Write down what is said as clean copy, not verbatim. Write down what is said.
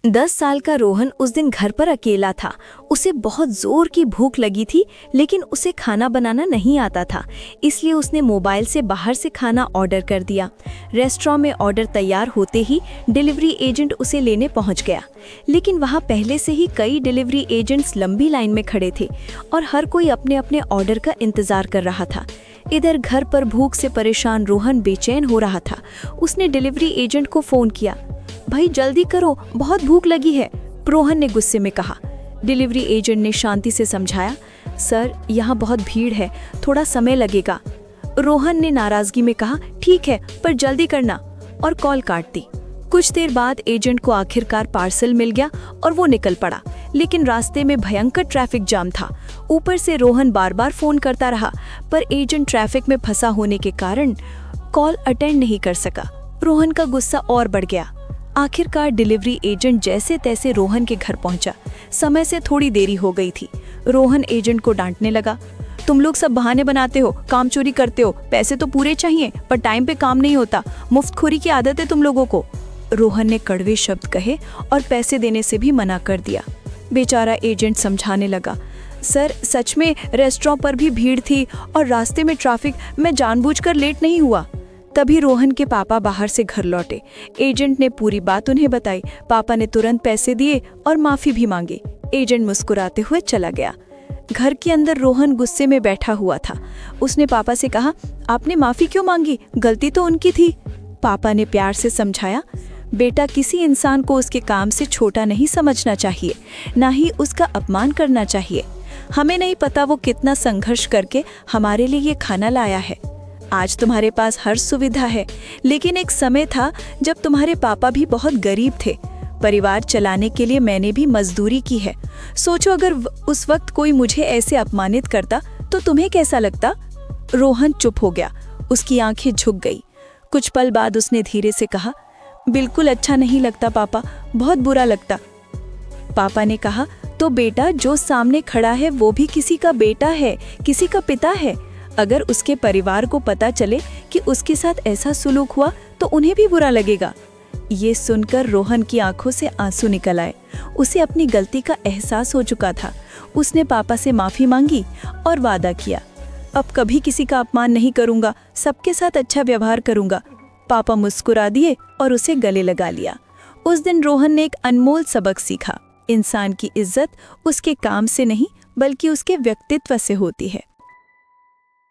10 साल का रोहन उस दिन घर पर अकेला था। उसे बहुत जोर की भूख लगी थी, लेकिन उसे खाना बनाना नहीं आता था, इसलिए उसने मोबाइल से बाहर से खाना ऑर्डर कर दिया। रेस्टोरेंट में ऑर्डर तैयार होते ही डिलीवरी एजेंट उसे लेने पहुंच गया, लेकिन वहां पहले से ही कई डिलीवरी एजेंट्स लंबी लाइन में खड़े थे और हर कोई अपने अपने ऑर्डर का इंतजार कर रहा था। इधर घर पर भूख से परेशान रोहन बेचैन हो रहा था। उसने डिलीवरी एजेंट को फोन किया। भाई जल्दी करो, बहुत भूख लगी है, रोहन ने गुस्से में कहा। डिलीवरी एजेंट ने शांति से समझाया, सर यहाँ बहुत भीड़ है, थोड़ा समय लगेगा। रोहन ने नाराजगी में कहा, ठीक है पर जल्दी करना, और कॉल काट दी। कुछ देर बाद एजेंट को आखिरकार पार्सल मिल गया और वो निकल पड़ा, लेकिन रास्ते में भयंकर ट्रैफिक जाम था। ऊपर से रोहन बार बार फोन करता रहा, पर एजेंट ट्रैफिक में फंसा होने के कारण कॉल अटेंड नहीं कर सका। रोहन का गुस्सा और बढ़ गया। आखिरकार डिलीवरी एजेंट जैसे तैसे रोहन के घर पहुंचा। समय से थोड़ी देरी हो गई थी। रोहन एजेंट को डांटने लगा, तुम लोग सब बहाने बनाते हो, काम चोरी करते हो, पैसे तो पूरे चाहिए पर टाइम पे काम नहीं होता, मुफ्तखोरी की आदत है तुम लोगों को। रोहन ने कड़वे शब्द कहे और पैसे देने से भी मना कर दिया। बेचारा एजेंट समझाने लगा, सर सच में रेस्टोरेंट पर भी भीड़ थी और रास्ते में ट्रैफिक, मैं जानबूझकर लेट नहीं हुआ। तभी रोहन के पापा बाहर से घर लौटे। एजेंट ने पूरी बात उन्हें बताई। पापा ने तुरंत पैसे दिए और माफी भी मांगी। एजेंट मुस्कुराते हुए चला गया। घर के अंदर रोहन गुस्से में बैठा हुआ था। उसने पापा से कहा, आपने माफी क्यों मांगी, गलती तो उनकी थी। पापा ने प्यार से समझाया, बेटा किसी इंसान को उसके काम से छोटा नहीं समझना चाहिए, ना ही उसका अपमान करना चाहिए। हमें नहीं पता वो कितना संघर्ष करके हमारे लिए ये खाना लाया है। आज तुम्हारे पास हर सुविधा है, लेकिन एक समय था जब तुम्हारे पापा भी बहुत गरीब थे। परिवार चलाने के लिए मैंने भी मजदूरी की है। सोचो अगर उस वक्त कोई मुझे ऐसे अपमानित करता तो तुम्हें कैसा लगता। रोहन चुप हो गया, उसकी आंखें झुक गई। कुछ पल बाद उसने धीरे से कहा, बिल्कुल अच्छा नहीं लगता पापा, बहुत बुरा लगता। पापा ने कहा, तो बेटा जो सामने खड़ा है वो भी किसी का बेटा है, किसी का पिता है। अगर उसके परिवार को पता चले कि उसके साथ ऐसा सुलूक हुआ तो उन्हें भी बुरा लगेगा। ये सुनकर रोहन की आंखों से आंसू निकल आए। उसे अपनी गलती का एहसास हो चुका था। उसने पापा से माफी मांगी और वादा किया, अब कभी किसी का अपमान नहीं करूंगा, सबके साथ अच्छा व्यवहार करूंगा। पापा मुस्कुरा दिए और उसे गले लगा लिया। उस दिन रोहन ने एक अनमोल सबक सीखा, इंसान की इज्जत उसके काम से नहीं बल्कि उसके व्यक्तित्व से होती है।